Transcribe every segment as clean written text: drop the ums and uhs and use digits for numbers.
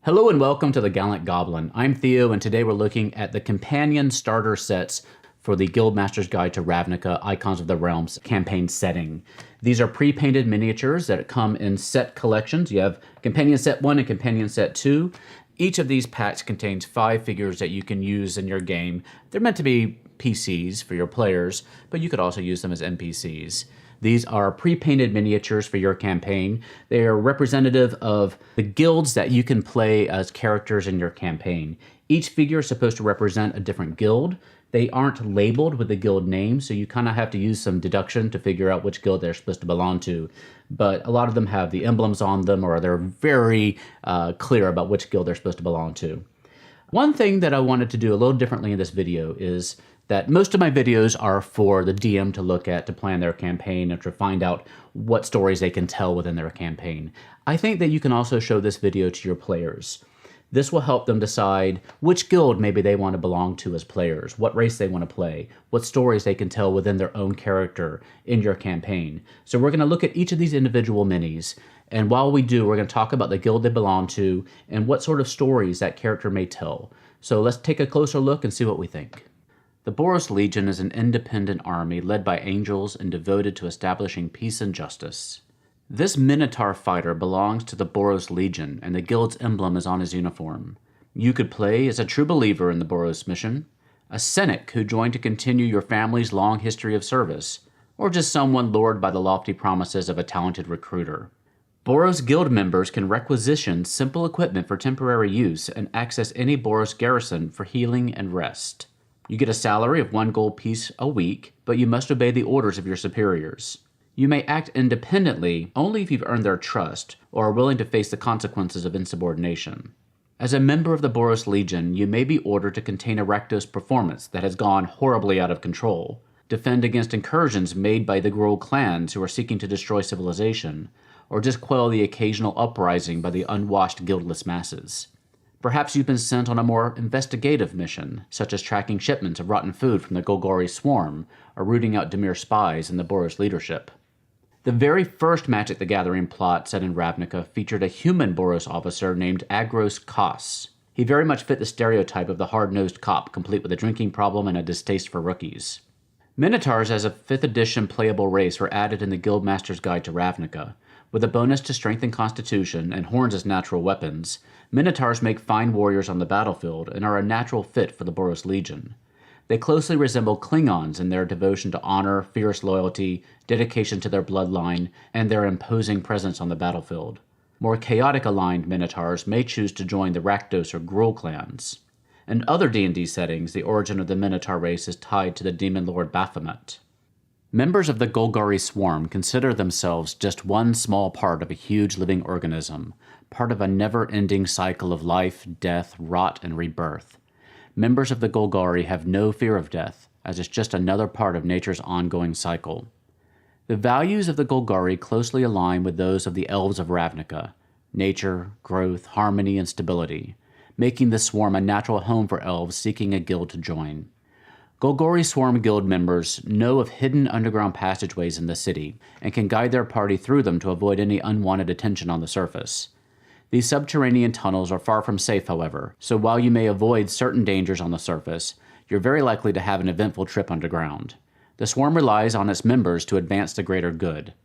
Hello and welcome to the Gallant Goblin. I'm Theo, and today we're looking at the companion starter sets for the Guildmaster's Guide to Ravnica Icons of the Realms campaign setting. These are pre-painted miniatures that come in set collections. You have Companion Set 1 and Companion Set 2. Each of these packs contains 5 figures that you can use in your game. They're meant to be PCs for your players, but you could also use them as NPCs. These are pre-painted miniatures for your campaign. They are representative of the guilds that you can play as characters in your campaign. Each figure is supposed to represent a different guild. They aren't labeled with the guild name, so you kind of have to use some deduction to figure out which guild they're supposed to belong to. But a lot of them have the emblems on them, or they're very clear about which guild they're supposed to belong to. One thing that I wanted to do a little differently in this video is that most of my videos are for the DM to look at to plan their campaign and to find out what stories they can tell within their campaign. I think that you can also show this video to your players. This will help them decide which guild maybe they want to belong to as players, what race they want to play, what stories they can tell within their own character in your campaign. So we're going to look at each of these individual minis, and while we do, we're going to talk about the guild they belong to and what sort of stories that character may tell. So let's take a closer look and see what we think. The Boros Legion is an independent army led by angels and devoted to establishing peace and justice. This Minotaur Fighter belongs to the Boros Legion, and the guild's emblem is on his uniform. You could play as a true believer in the Boros mission, a Cynic who joined to continue your family's long history of service, or just someone lured by the lofty promises of a talented recruiter. Boros Guild members can requisition simple equipment for temporary use and access any Boros garrison for healing and rest. You get a salary of 1 gold piece a week, but you must obey the orders of your superiors. You may act independently only if you've earned their trust or are willing to face the consequences of insubordination. As a member of the Boros Legion, you may be ordered to contain a Rakdos performance that has gone horribly out of control, defend against incursions made by the Gruul clans who are seeking to destroy civilization, or just quell the occasional uprising by the unwashed guildless masses. Perhaps you've been sent on a more investigative mission, such as tracking shipments of rotten food from the Golgari swarm, or rooting out Dimir spies in the Boros leadership. The very first Magic the Gathering plot set in Ravnica featured a human Boros officer named Agros Kos. He very much fit the stereotype of the hard-nosed cop, complete with a drinking problem and a distaste for rookies. Minotaurs as a 5th edition playable race were added in the Guildmaster's Guide to Ravnica. With a bonus to strength and constitution and horns as natural weapons, Minotaurs make fine warriors on the battlefield and are a natural fit for the Boros Legion. They closely resemble Klingons in their devotion to honor, fierce loyalty, dedication to their bloodline, and their imposing presence on the battlefield. More chaotic-aligned Minotaurs may choose to join the Rakdos or Gruul clans. In other D&D settings, the origin of the Minotaur race is tied to the demon lord Baphomet. Members of the Golgari swarm consider themselves just one small part of a huge living organism, part of a never-ending cycle of life, death, rot, and rebirth. Members of the Golgari have no fear of death, as it's just another part of nature's ongoing cycle. The values of the Golgari closely align with those of the elves of Ravnica: nature, growth, harmony, and stability, making the swarm a natural home for elves seeking a guild to join. Golgari Swarm Guild members know of hidden underground passageways in the city and can guide their party through them to avoid any unwanted attention on the surface. These subterranean tunnels are far from safe, however, so while you may avoid certain dangers on the surface, you're very likely to have an eventful trip underground. The swarm relies on its members to advance the greater good.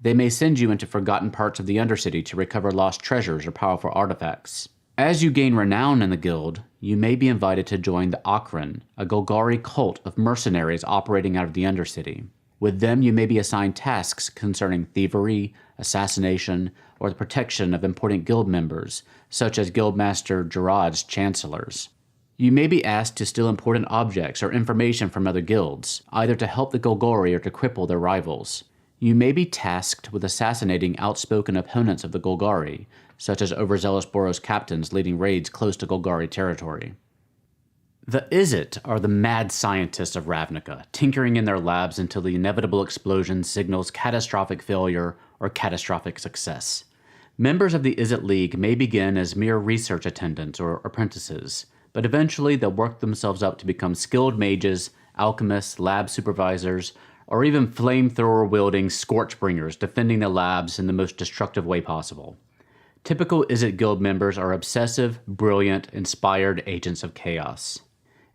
They may send you into forgotten parts of the Undercity to recover lost treasures or powerful artifacts. As you gain renown in the guild, you may be invited to join the Akron, a Golgari cult of mercenaries operating out of the Undercity. With them, you may be assigned tasks concerning thievery, assassination, or the protection of important guild members, such as Guildmaster Gerard's chancellors. You may be asked to steal important objects or information from other guilds, either to help the Golgari or to cripple their rivals. You may be tasked with assassinating outspoken opponents of the Golgari, such as overzealous Boros captains leading raids close to Golgari territory. The Izzet are the mad scientists of Ravnica, tinkering in their labs until the inevitable explosion signals catastrophic failure or catastrophic success. Members of the Izzet League may begin as mere research attendants or apprentices, but eventually they'll work themselves up to become skilled mages, alchemists, lab supervisors, or even flamethrower-wielding Scorchbringers defending the labs in the most destructive way possible. Typical Izzet Guild members are obsessive, brilliant, inspired agents of chaos.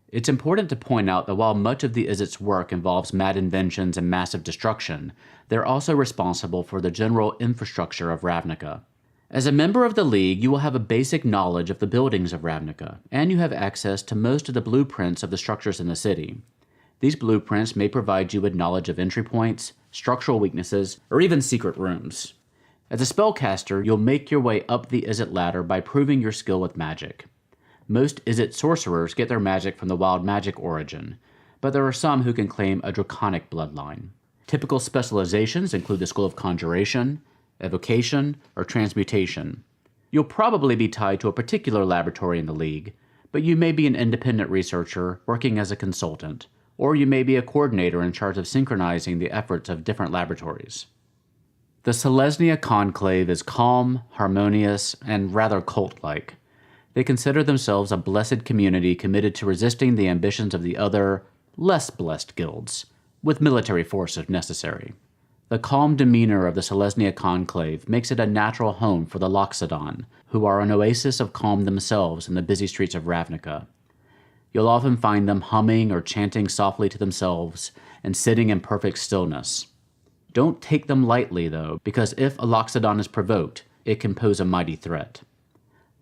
It's important to point out that while much of the Izzet's work involves mad inventions and massive destruction, they're also responsible for the general infrastructure of Ravnica. As a member of the League, you will have a basic knowledge of the buildings of Ravnica, and you have access to most of the blueprints of the structures in the city. These blueprints may provide you with knowledge of entry points, structural weaknesses, or even secret rooms. As a spellcaster, you'll make your way up the Izzet ladder by proving your skill with magic. Most Izzet sorcerers get their magic from the wild magic origin, but there are some who can claim a draconic bloodline. Typical specializations include the skill of conjuration, evocation, or transmutation. You'll probably be tied to a particular laboratory in the League, but you may be an independent researcher working as a consultant, or you may be a coordinator in charge of synchronizing the efforts of different laboratories. The Selesnya Conclave is calm, harmonious, and rather cult-like. They consider themselves a blessed community committed to resisting the ambitions of the other, less blessed guilds, with military force if necessary. The calm demeanor of the Selesnya Conclave makes it a natural home for the Loxodon, who are an oasis of calm themselves in the busy streets of Ravnica. You'll often find them humming or chanting softly to themselves and sitting in perfect stillness. Don't take them lightly, though, because if a Loxodon is provoked, it can pose a mighty threat.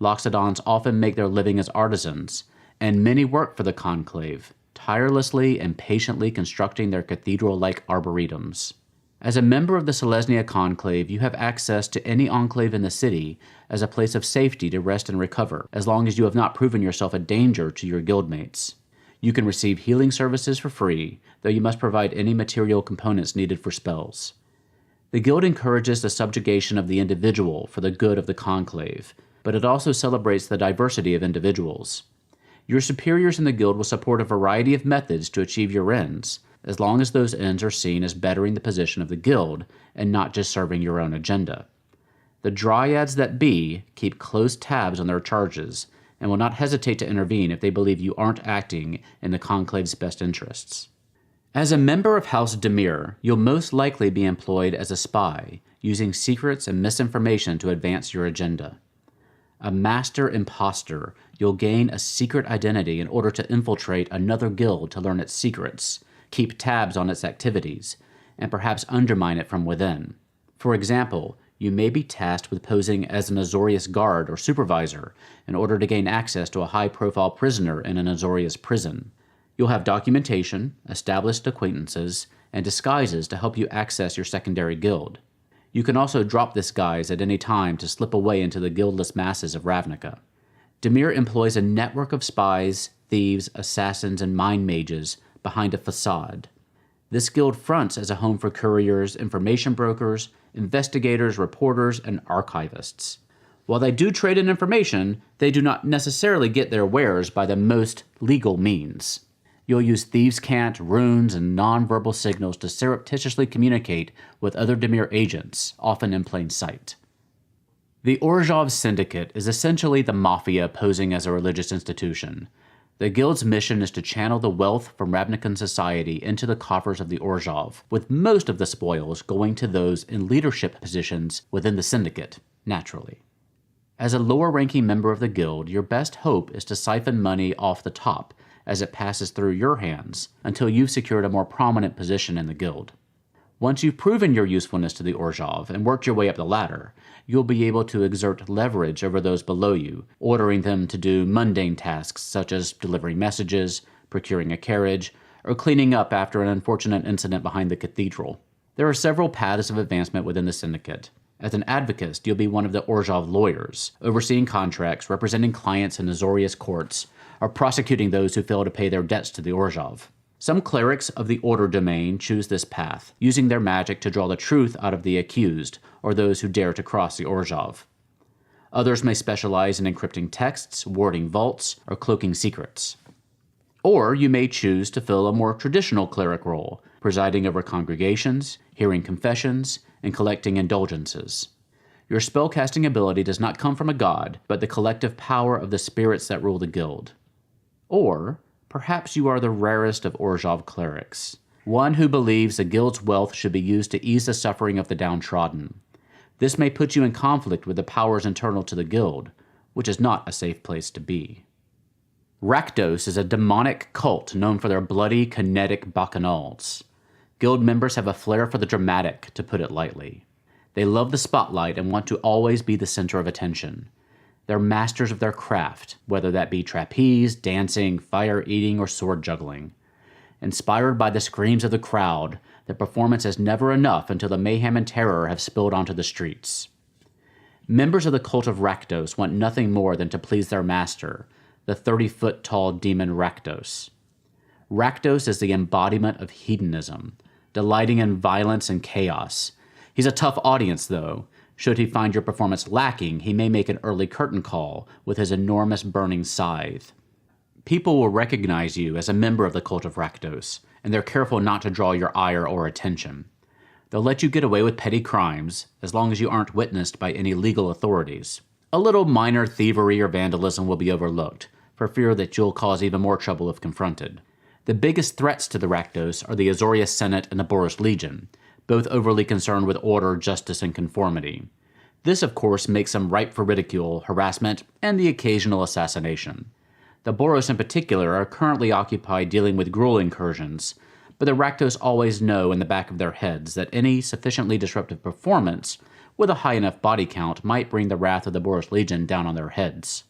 Loxodons often make their living as artisans, and many work for the Conclave, tirelessly and patiently constructing their cathedral-like arboretums. As a member of the Selesnya Conclave, you have access to any enclave in the city as a place of safety to rest and recover, as long as you have not proven yourself a danger to your guildmates. You can receive healing services for free, though you must provide any material components needed for spells. The guild encourages the subjugation of the individual for the good of the Conclave, but it also celebrates the diversity of individuals. Your superiors in the guild will support a variety of methods to achieve your ends, as long as those ends are seen as bettering the position of the guild and not just serving your own agenda. The dryads that be keep close tabs on their charges and will not hesitate to intervene if they believe you aren't acting in the Conclave's best interests. As a member of House Dimir, you'll most likely be employed as a spy, using secrets and misinformation to advance your agenda. A master imposter, you'll gain a secret identity in order to infiltrate another guild to learn its secrets, keep tabs on its activities, and perhaps undermine it from within. For example, you may be tasked with posing as an Azorius guard or supervisor in order to gain access to a high-profile prisoner in an Azorius prison. You'll have documentation, established acquaintances, and disguises to help you access your secondary guild. You can also drop this guise at any time to slip away into the guildless masses of Ravnica. Dimir employs a network of spies, thieves, assassins, and mind mages behind a facade. This guild fronts as a home for couriers, information brokers, investigators, reporters, and archivists. While they do trade in information, they do not necessarily get their wares by the most legal means. You'll use thieves' cant, runes, and non-verbal signals to surreptitiously communicate with other Dimir agents, often in plain sight. The Orzhov Syndicate is essentially the mafia posing as a religious institution. The guild's mission is to channel the wealth from Ravnican society into the coffers of the Orzhov, with most of the spoils going to those in leadership positions within the syndicate, naturally. As a lower-ranking member of the guild, your best hope is to siphon money off the top as it passes through your hands until you've secured a more prominent position in the guild. Once you've proven your usefulness to the Orzhov and worked your way up the ladder, you'll be able to exert leverage over those below you, ordering them to do mundane tasks such as delivering messages, procuring a carriage, or cleaning up after an unfortunate incident behind the cathedral. There are several paths of advancement within the syndicate. As an advocate, you'll be one of the Orzhov lawyers, overseeing contracts, representing clients in Azorius courts, or prosecuting those who fail to pay their debts to the Orzhov. Some clerics of the Order domain choose this path, using their magic to draw the truth out of the accused, or those who dare to cross the Orzhov. Others may specialize in encrypting texts, warding vaults, or cloaking secrets. Or you may choose to fill a more traditional cleric role, presiding over congregations, hearing confessions, and collecting indulgences. Your spellcasting ability does not come from a god, but the collective power of the spirits that rule the guild. Or perhaps you are the rarest of Orzhov clerics, one who believes the guild's wealth should be used to ease the suffering of the downtrodden. This may put you in conflict with the powers internal to the guild, which is not a safe place to be. Rakdos is a demonic cult known for their bloody, kinetic bacchanals. Guild members have a flair for the dramatic, to put it lightly. They love the spotlight and want to always be the center of attention. They're masters of their craft, whether that be trapeze, dancing, fire-eating, or sword juggling. Inspired by the screams of the crowd, their performance is never enough until the mayhem and terror have spilled onto the streets. Members of the cult of Rakdos want nothing more than to please their master, the 30-foot-tall demon Rakdos. Rakdos is the embodiment of hedonism, delighting in violence and chaos. He's a tough audience, though. Should he find your performance lacking, he may make an early curtain call with his enormous burning scythe. People will recognize you as a member of the cult of Rakdos, and they're careful not to draw your ire or attention. They'll let you get away with petty crimes, as long as you aren't witnessed by any legal authorities. A little minor thievery or vandalism will be overlooked, for fear that you'll cause even more trouble if confronted. The biggest threats to the Rakdos are the Azorius Senate and the Boros Legion, both overly concerned with order, justice, and conformity. This, of course, makes them ripe for ridicule, harassment, and the occasional assassination. The Boros in particular are currently occupied dealing with Gruul incursions, but the Rakdos always know in the back of their heads that any sufficiently disruptive performance with a high enough body count might bring the wrath of the Boros Legion down on their heads.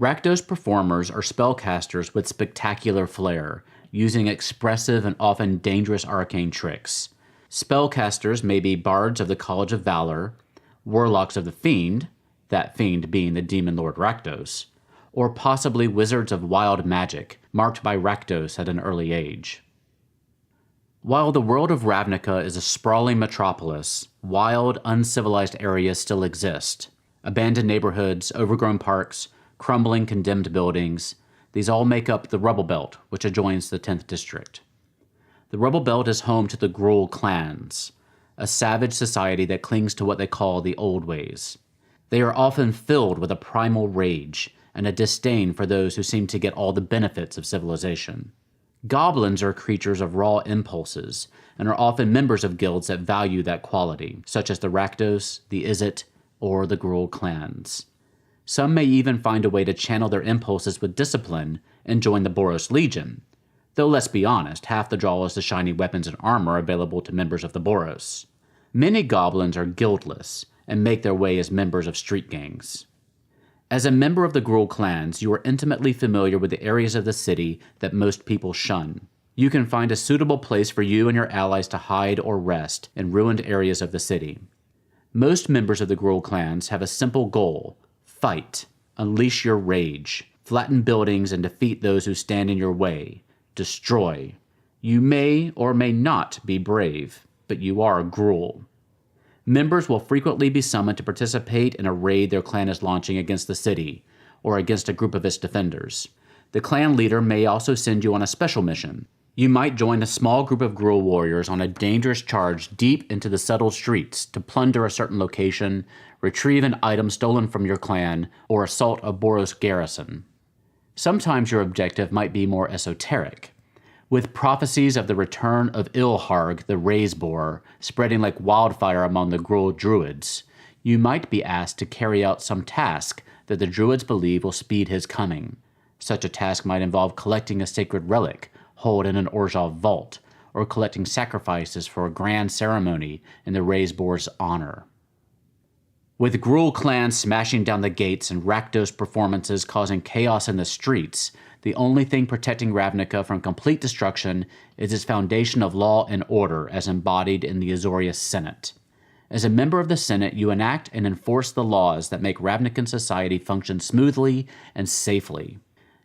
Rakdos performers are spellcasters with spectacular flair, using expressive and often dangerous arcane tricks. Spellcasters may be bards of the College of Valor, warlocks of the Fiend, that Fiend being the demon lord Rakdos, or possibly wizards of wild magic, marked by Rakdos at an early age. While the world of Ravnica is a sprawling metropolis, wild, uncivilized areas still exist. Abandoned neighborhoods, overgrown parks, crumbling condemned buildings, these all make up the Rubble Belt, which adjoins the 10th District. The Rubble Belt is home to the Gruul clans, a savage society that clings to what they call the old ways. They are often filled with a primal rage and a disdain for those who seem to get all the benefits of civilization. Goblins are creatures of raw impulses and are often members of guilds that value that quality, such as the Rakdos, the Izzet, or the Gruul clans. Some may even find a way to channel their impulses with discipline and join the Boros Legion, though let's be honest, half the draw is the shiny weapons and armor available to members of the Boros. Many goblins are guildless and make their way as members of street gangs. As a member of the Gruul clans, you are intimately familiar with the areas of the city that most people shun. You can find a suitable place for you and your allies to hide or rest in ruined areas of the city. Most members of the Gruul clans have a simple goal: fight, unleash your rage, flatten buildings and defeat those who stand in your way, destroy. You may or may not be brave, but you are Gruul. Members will frequently be summoned to participate in a raid their clan is launching against the city, or against a group of its defenders. The clan leader may also send you on a special mission. You might join a small group of Gruul warriors on a dangerous charge deep into the settled streets to plunder a certain location, retrieve an item stolen from your clan, or assault a Boros garrison. Sometimes your objective might be more esoteric. With prophecies of the return of Ilharg, the Raze-Boar, spreading like wildfire among the Gruul druids, you might be asked to carry out some task that the druids believe will speed his coming. Such a task might involve collecting a sacred relic, held in an Orzhov vault, or collecting sacrifices for a grand ceremony in the Raze-Boar's honor. With Gruul clans smashing down the gates and Rakdos performances causing chaos in the streets, the only thing protecting Ravnica from complete destruction is its foundation of law and order as embodied in the Azorius Senate. As a member of the Senate, you enact and enforce the laws that make Ravnican society function smoothly and safely.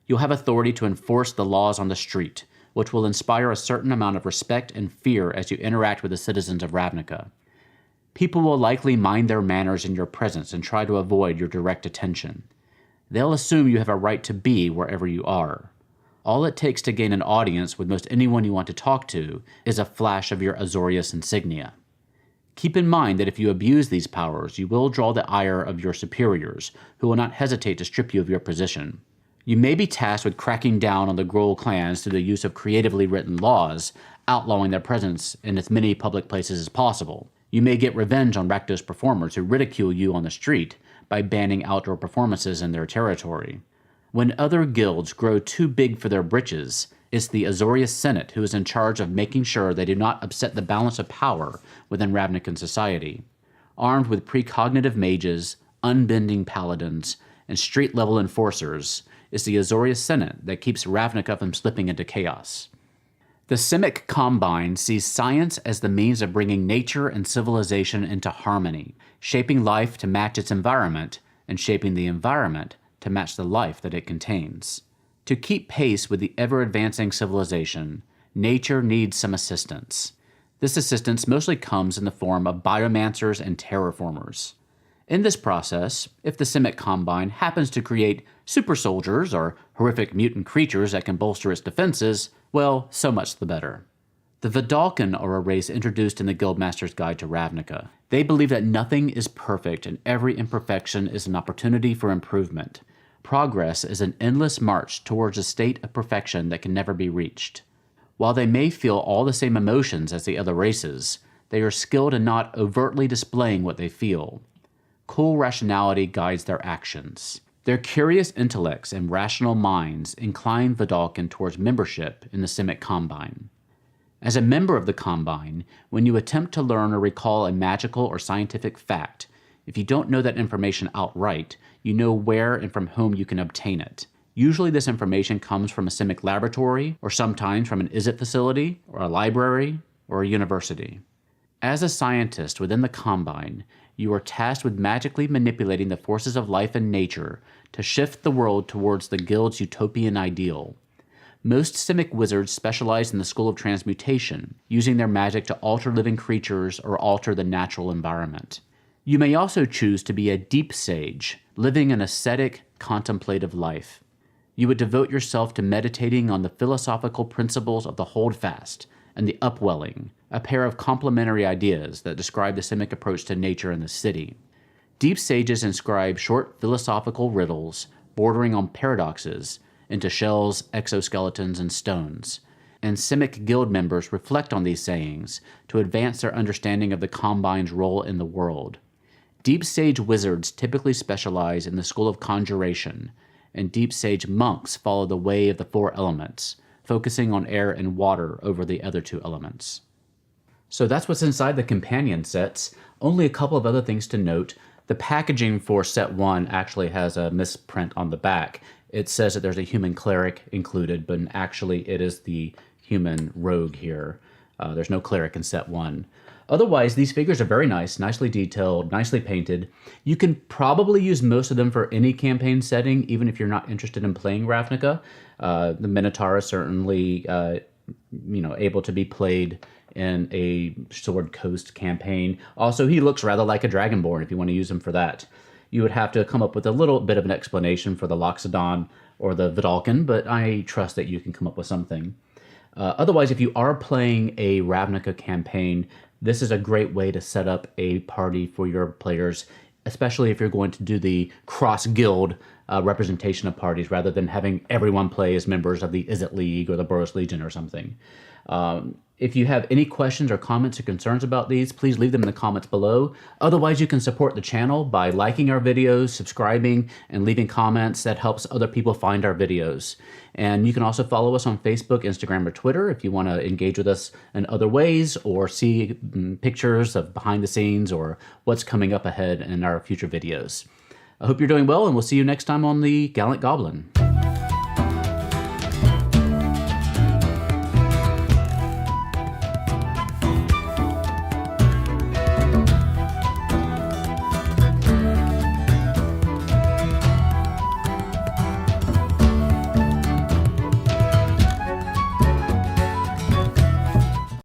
You'll have authority to enforce the laws on the street, which will inspire a certain amount of respect and fear as you interact with the citizens of Ravnica. People will likely mind their manners in your presence and try to avoid your direct attention. They'll assume you have a right to be wherever you are. All it takes to gain an audience with most anyone you want to talk to is a flash of your Azorius insignia. Keep in mind that if you abuse these powers, you will draw the ire of your superiors, who will not hesitate to strip you of your position. You may be tasked with cracking down on the Gruul clans through the use of creatively written laws, outlawing their presence in as many public places as possible. You may get revenge on Rakdos performers who ridicule you on the street by banning outdoor performances in their territory. When other guilds grow too big for their britches, it's the Azorius Senate who is in charge of making sure they do not upset the balance of power within Ravnican society. Armed with precognitive mages, unbending paladins, and street-level enforcers, it's the Azorius Senate that keeps Ravnica from slipping into chaos. The Simic Combine sees science as the means of bringing nature and civilization into harmony, shaping life to match its environment, and shaping the environment to match the life that it contains. To keep pace with the ever-advancing civilization, nature needs some assistance. This assistance mostly comes in the form of biomancers and terraformers. In this process, if the Simic Combine happens to create super soldiers or horrific mutant creatures that can bolster its defenses, well, so much the better. The Vedalken are a race introduced in the Guildmaster's Guide to Ravnica. They believe that nothing is perfect and every imperfection is an opportunity for improvement. Progress is an endless march towards a state of perfection that can never be reached. While they may feel all the same emotions as the other races, they are skilled in not overtly displaying what they feel. Cool rationality guides their actions. Their curious intellects and rational minds incline Vedalken towards membership in the Simic Combine. As a member of the Combine, when you attempt to learn or recall a magical or scientific fact, if you don't know that information outright, you know where and from whom you can obtain it. Usually this information comes from a Simic laboratory, or sometimes from an Izzet facility, or a library, or a university. As a scientist within the Combine, you are tasked with magically manipulating the forces of life and nature to shift the world towards the Guild's utopian ideal. Most Simic wizards specialize in the school of transmutation, using their magic to alter living creatures or alter the natural environment. You may also choose to be a deep sage, living an ascetic, contemplative life. You would devote yourself to meditating on the philosophical principles of the Holdfast and the Upwelling, a pair of complementary ideas that describe the Simic approach to nature and the city. Deep sages inscribe short philosophical riddles, bordering on paradoxes, into shells, exoskeletons, and stones, and Simic guild members reflect on these sayings to advance their understanding of the Combine's role in the world. Deep Sage wizards typically specialize in the school of conjuration, and Deep Sage monks follow the way of the four elements, focusing on air and water over the other two elements. So that's what's inside the companion sets. Only a couple of other things to note. The packaging for set 1 actually has a misprint on the back. It says that there's a human cleric included, but actually it is the human rogue here. There's no cleric in set 1. Otherwise, these figures are very nice, nicely detailed, nicely painted. You can probably use most of them for any campaign setting, even if you're not interested in playing Ravnica. The Minotaur is certainly able to be played in a Sword Coast campaign. Also, he looks rather like a Dragonborn if you want to use him for that. You would have to come up with a little bit of an explanation for the Loxodon or the Vedalken, but I trust that you can come up with something. Otherwise, if you are playing a Ravnica campaign, this is a great way to set up a party for your players, especially if you're going to do the cross-guild representation of parties rather than having everyone play as members of the Izzet League or the Boros Legion or something. If you have any questions or comments or concerns about these, please leave them in the comments below. Otherwise, you can support the channel by liking our videos, subscribing, and leaving comments. That helps other people find our videos. And you can also follow us on Facebook, Instagram, or Twitter if you want to engage with us in other ways or see pictures of behind the scenes or what's coming up ahead in our future videos. I hope you're doing well, and we'll see you next time on the Gallant Goblin.